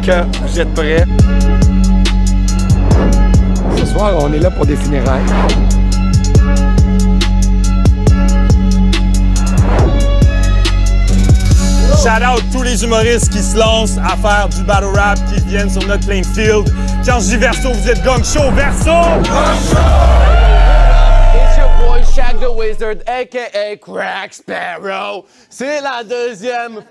que vous êtes prêts. Ce soir, on est là pour des funérailles. Shout out tous les humoristes qui se lancent à faire du battle rap, qui viennent sur notre playing field. Quand je dis Verso, vous êtes Gang Show. Verso! It's your boy Shaq the Wizard, a.k.a. Crack Sparrow. C'est la deuxième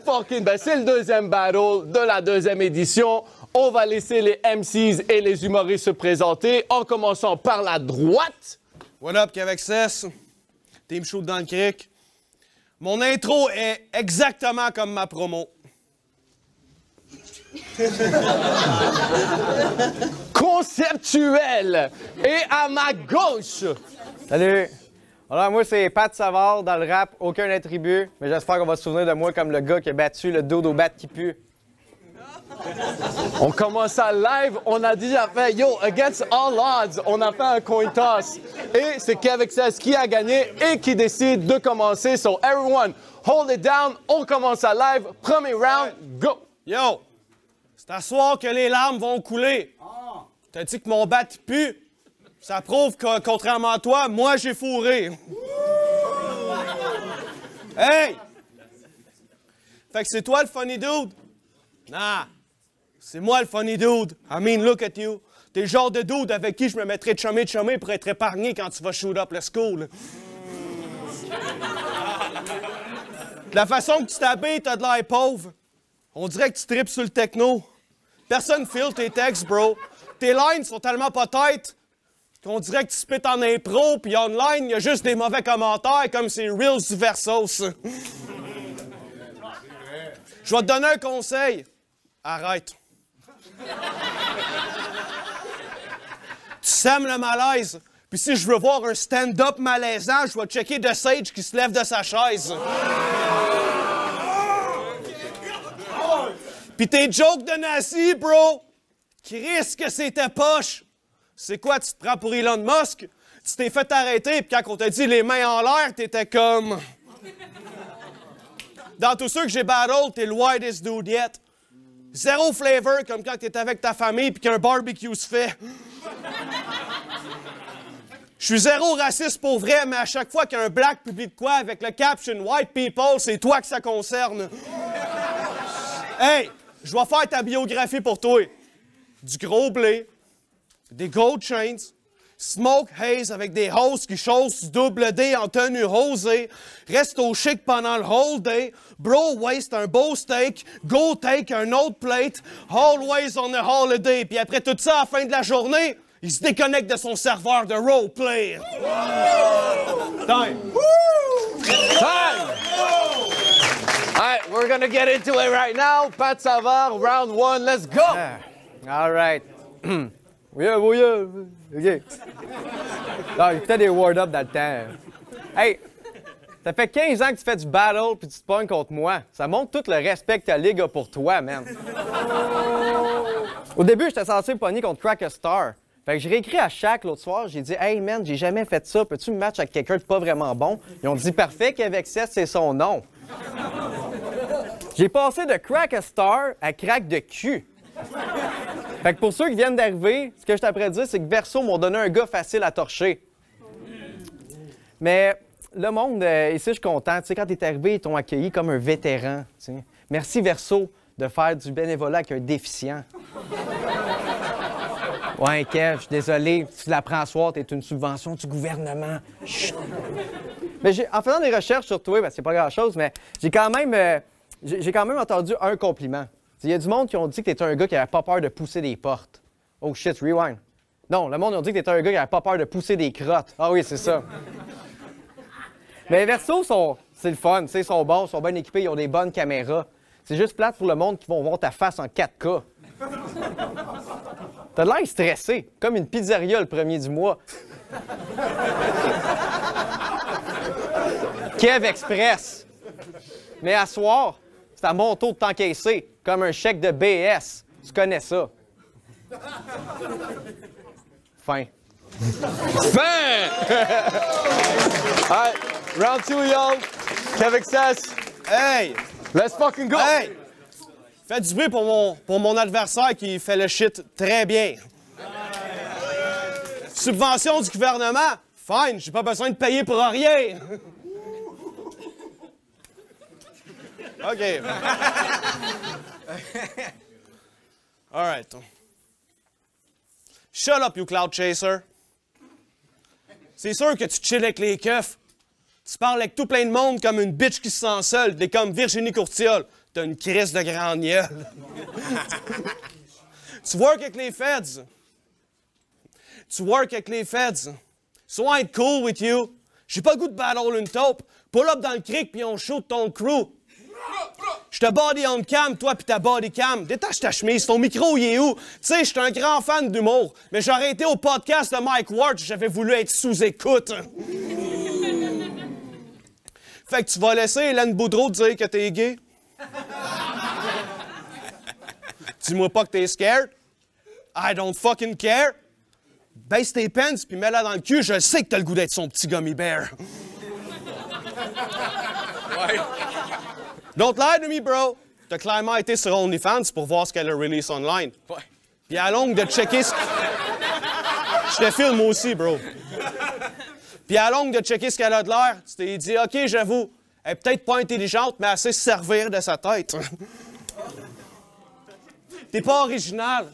c'est le deuxième battle de la deuxième édition. On va laisser les MCs et les humoristes se présenter, en commençant par la droite. What up, Québec 6? Team Shoot dans le cric. Mon intro est exactement comme ma promo. Conceptuel. Et à ma gauche. Salut! Alors, moi, c'est Pat Savard dans le rap, aucun attribut, mais j'espère qu'on va se souvenir de moi comme le gars qui a battu le dodo bat qui pue. On commence à live, on a déjà fait, yo, against all odds, on a fait un coin toss. Et c'est Québec 16 qui a gagné et qui décide de commencer. So everyone, hold it down, on commence à live. Premier round, go! Yo! C'est à soir que les larmes vont couler. T'as dit que mon bat pue? Ça prouve que, contrairement à toi, moi, j'ai fourré. Hey! Fait que c'est toi le funny dude? Nah! C'est moi le funny dude. I mean, look at you. T'es le genre de dude avec qui je me mettrais de chummer pour être épargné quand tu vas shoot up le school. De la façon que tu t'habilles, t'as de l'air pauvre. On dirait que tu tripes sur le techno. Personne file tes textes, bro. Tes lines sont tellement pas têtes qu'on dirait que tu spits en impro, puis online, il y a juste des mauvais commentaires comme c'est Reels du Versos. Je vais te donner un conseil. Arrête. Tu sèmes le malaise. Puis si je veux voir un stand-up malaisant, je vais checker The Sage qui se lève de sa chaise. Puis tes jokes de nazi, bro, Chris, que c'était poche. C'est quoi, tu te prends pour Elon Musk? Tu t'es fait arrêter, puis quand on t'a dit les mains en l'air, t'étais comme... Dans tous ceux que j'ai battle, t'es le widest dude yet. Zéro flavor, comme quand t'es avec ta famille puis qu'un barbecue se fait. Je suis zéro raciste pour vrai, mais à chaque fois qu'un black publie de quoi avec le caption « White people », c'est toi que ça concerne. Hey, je vais faire ta biographie pour toi. Du gros blé, des gold chains, smoke haze avec des hosts qui chaussent du double D en tenue rosée, reste au chic pendant le whole day, bro waste un beau steak, go take un autre plate, always on a holiday. Puis après tout ça, à la fin de la journée, il se déconnecte de son serveur de roleplay. Time. Time! All right, we're gonna get into it right now. Pat Savard, round one, let's go! All right. Oui, OK. Non, il fait des word-up dans le temps. Hey, ça fait 15 ans que tu fais du battle puis tu te pognes contre moi. Ça montre tout le respect que ta ligue a pour toi, man. Au début, j'étais censé pogner contre Crack a Star. Fait que j'ai réécrit à Shaq l'autre soir, j'ai dit « Hey, man, j'ai jamais fait ça. Peux-tu me match avec quelqu'un de pas vraiment bon? » Ils ont dit « Parfait, qu'avec 7, c'est son nom. » J'ai passé de Crack a Star à Crack de cul. Fait que pour ceux qui viennent d'arriver, ce que je t'apprends à dire, c'est que Verso m'ont donné un gars facile à torcher. Mais le monde, ici, je suis content. Tu sais, quand t'es arrivé, ils t'ont accueilli comme un vétéran. Tu sais. Merci, Verso, de faire du bénévolat avec un déficient. Ouais, Kev, je suis désolé. Tu l'apprends à soir, t'es une subvention du gouvernement. Chut. Mais en faisant des recherches sur toi, ben, c'est pas grand-chose, mais j'ai quand même entendu un compliment. Il y a du monde qui ont dit que t'étais un gars qui avait pas peur de pousser des portes. Oh shit, rewind. Non, le monde a dit que t'étais un gars qui avait pas peur de pousser des crottes. Ah oui, c'est ça. Mais Verso, c'est le fun. Ils sont bons, ils sont bien équipés, ils ont des bonnes caméras. C'est juste plate pour le monde qui vont voir ta face en 4K. T'as l'air stressé, comme une pizzeria le premier du mois. Kev Express. Mais à soir, c'est à mon tour de t'encaisser, comme un chèque de BS. Tu connais ça. Fin. Fin! All right, round two, y'all. Kev Excess. Hey! Let's fucking go! Hey! Fais du bruit pour mon adversaire qui fait le shit très bien. Subvention du gouvernement? Fine, j'ai pas besoin de payer pour rien. OK. All right. Shut up, you cloud chaser. C'est sûr que tu chill avec les keufs. Tu parles avec tout plein de monde comme une bitch qui se sent seule. T'es comme Virginie Courtiol. T'as une crise de grande gueule. Tu work avec les feds. So I ain't cool with you. J'ai pas le goût de battle une taupe. Pull up dans le creek puis on shoot ton crew. J'te body on cam, toi pis ta body cam. Détache ta chemise, ton micro il est où? Tu sais, j'étais un grand fan d'humour, mais j'aurais été au podcast de Mike Ward si j'avais voulu être sous écoute. Fait que tu vas laisser Hélène Boudreau dire que t'es gay? Dis-moi pas que t'es scared. I don't fucking care. Baisse tes pants puis mets-la dans le cul, je sais que t'as le goût d'être son petit gummy bear. Ouais. Don't lie to me, bro. T'as clairement été sur OnlyFans pour voir ce qu'elle a release online. Ouais. Puis à longue de checker ce... Je te filme moi aussi, bro. Puis à longue de checker ce qu'elle a de l'air, tu t'es dit, OK, j'avoue, elle est peut-être pas intelligente, mais assez se servir de sa tête. T'es pas original.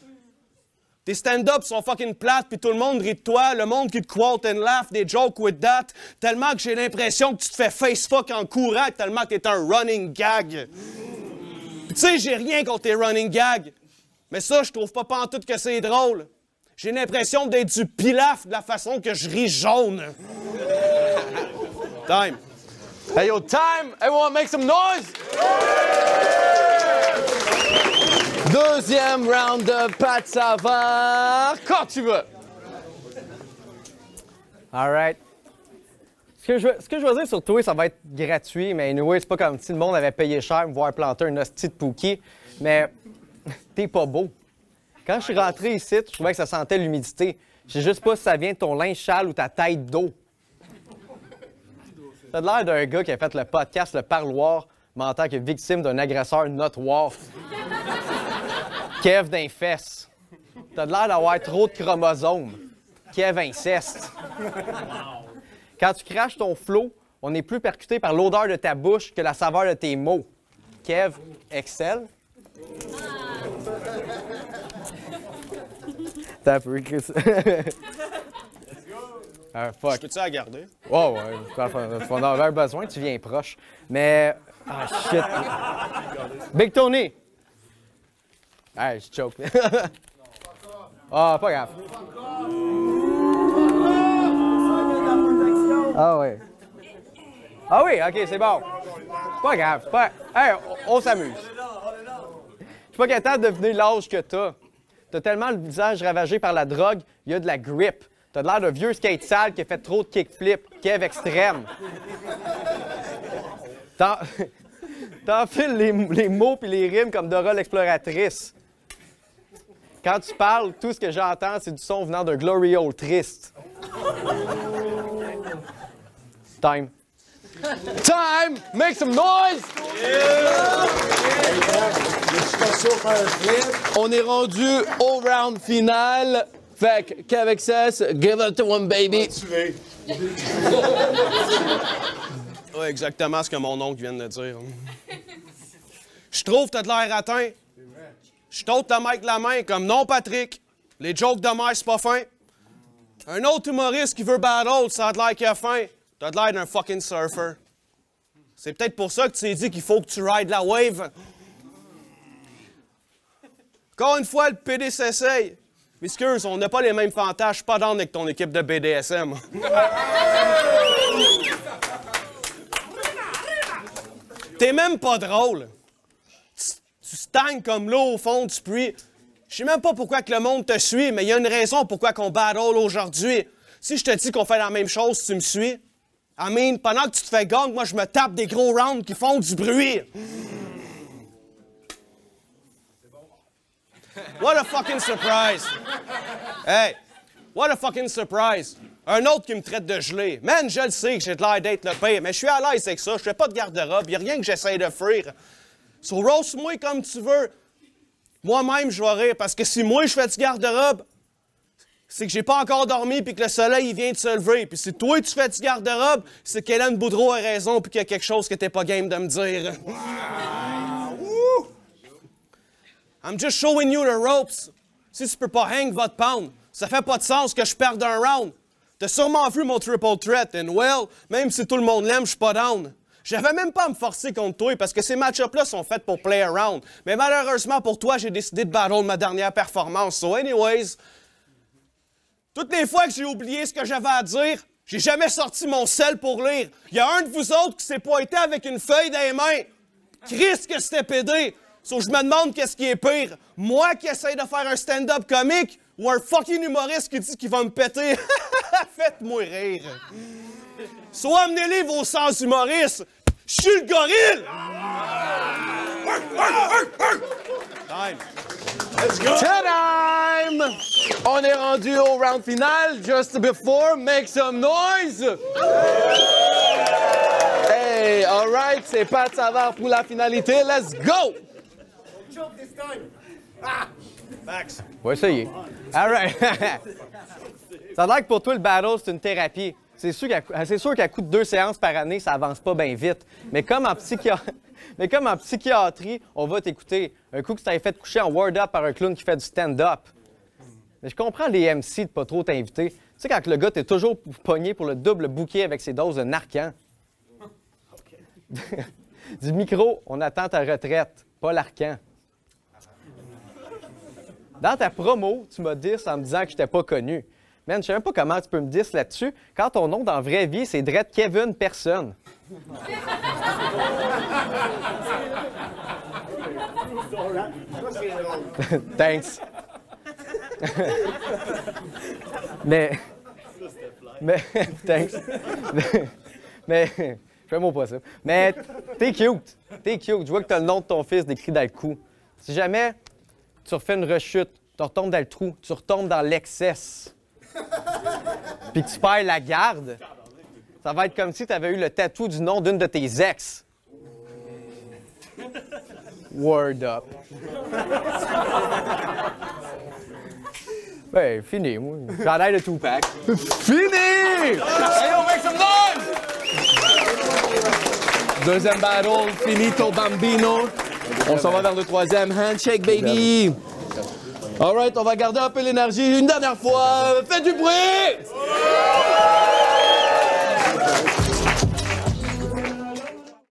Tes stand-ups sont fucking plates, puis tout le monde rit de toi, le monde qui te quote and laugh, des jokes with that, tellement que j'ai l'impression que tu te fais face-fuck en courant, tellement que t'es un running gag. Tu sais, j'ai rien contre tes running gags, mais ça, je trouve pas pantoute que c'est drôle. J'ai l'impression d'être du pilaf de la façon que je ris jaune. Time. Hey yo, time! Everyone make some noise! Deuxième round de Pat Savard. Quand tu veux. All right. Ce que je veux dire sur toi, ça va être gratuit, mais anyway, c'est pas comme si le monde avait payé cher pour me voir planter un hostie de Pookie. Mais t'es pas beau. Quand je suis rentré ici, je trouvais que ça sentait l'humidité. Je sais juste pas si ça vient de ton linge sale ou ta tête d'eau. T'as l'air d'un gars qui a fait le podcast Le Parloir, mais en tant que victime d'un agresseur notoire. Kev d'infeste. T'as l'air d'avoir trop de chromosomes. Kev inceste. Quand tu craches ton flot, on est plus percuté par l'odeur de ta bouche que la saveur de tes mots. Kev excelle. T'as peu Chris. Fuck. Je peux-tu la garder? Oh ouais, tu en avoir besoin, tu viens proche. Mais... Ah, shit. Big Tony! Hey, je choke. Ah, pas grave. Ah oui. Ah oui, OK, c'est bon. Pas grave. Hey, on s'amuse. Je suis pas capable de deviner l'âge que t'as. T'as tellement le visage ravagé par la drogue, il y a de la grip. T'as l'air d'un vieux skate sale qui a fait trop de kickflip. Kev extrême. T'enfiles les mots puis les rimes comme Dora l'exploratrice. Quand tu parles, tout ce que j'entends, c'est du son venant d'un glory hole triste. Time. Time! Make some noise! On est rendu au round final. Fait que, qu'avec ça, give it to one baby. Ouais, exactement ce que mon oncle vient de dire. Je trouve que t'as de l'air atteint. Je t'ôte le mic de la main comme non, Patrick. Les jokes de mer, c'est pas fin. Un autre humoriste qui veut battle, ça a de l'air qu'il a faim. T'as de l'air d'un fucking surfer. C'est peut-être pour ça que tu t'es dit qu'il faut que tu rides la wave. Encore une fois, le PD s'essaye. Excuse, on n'a pas les mêmes fantasmes. Je suis pas down avec ton équipe de BDSM. T'es même pas drôle. Tu stagnes comme l'eau au fond du puits. Je sais même pas pourquoi que le monde te suit, mais il y a une raison pourquoi qu'on battle aujourd'hui. Si je te dis qu'on fait la même chose, tu me suis. I mean, pendant que tu te fais gang, moi je me tape des gros rounds qui font du bruit. What a fucking surprise! Hey, what a fucking surprise! Un autre qui me traite de gelé. Man, je le sais que j'ai de l'air d'être le pire, mais je suis à l'aise avec ça. Je fais pas de garde-robe, y a rien que j'essaye de fuir. So roast-moi comme tu veux. Moi-même, je vais rire, parce que si moi, je fais du garde-robe, c'est que j'ai pas encore dormi puis que le soleil, il vient de se lever. Puis si toi, tu fais du garde-robe, c'est qu'Hélène Boudreau a raison puis qu'il y a quelque chose que t'es pas game de me dire. I'm just showing you the ropes. Si tu peux pas hang votre pound, ça fait pas de sens que je perde un round. T'as sûrement vu mon triple threat, and well, même si tout le monde l'aime, je suis pas down. J'avais même pas à me forcer contre toi parce que ces match-ups-là sont faits pour play around. Mais malheureusement pour toi, j'ai décidé de battle ma dernière performance. So anyways, toutes les fois que j'ai oublié ce que j'avais à dire, j'ai jamais sorti mon sel pour lire. Il y a un de vous autres qui s'est pointé avec une feuille dans les mains. Christ que c'était pédé. So, je me demande qu'est-ce qui est pire. Moi qui essaye de faire un stand-up comique ou un fucking humoriste qui dit qu'il va me péter. Faites-moi rire. Soit amenez-les vos sens humoristes. Je suis le gorille! Time. Let's go! Time! On est rendu au round final. Just before, make some noise! Hey, all right, c'est Pat Savard pour la finalité. Let's go! Max. On va essayer. All right. Ça a l'air que pour toi, le battle, c'est une thérapie. C'est sûr qu'à coup de 2 séances par année, ça avance pas bien vite. Mais comme en psychiatrie, on va t'écouter. Un coup que tu t'avais fait coucher en word-up par un clown qui fait du stand-up. Mais je comprends les MC de pas trop t'inviter. Tu sais, quand le gars t'es toujours pogné pour le double bouquet avec ses doses de Narcan. Du micro, on attend ta retraite, pas l'Arcan. Dans ta promo, tu m'as dit en me disant que je n'étais pas connu. Man, je sais même pas comment tu peux me dire là-dessus quand ton nom dans la vraie vie, c'est Dredd Kevin Personne. Thanks. Thanks. Mais, fais-moi pas ça. Mais, t'es cute. T'es cute. Je vois que t'as le nom de ton fils décrit dans le cou. Si jamais tu refais une rechute, tu retombes dans le trou, tu retombes dans l'excès, puis que tu perds la garde, ça va être comme si tu avais eu le tatou du nom d'une de tes ex. Word up. Ben, fini, moi. J'en ai le Tupac. Fini! Hey, on make some noise! Deuxième battle, finito bambino. On s'en va vers le troisième. Handshake, baby! All right, on va garder un peu l'énergie. Une dernière fois. Faites du bruit!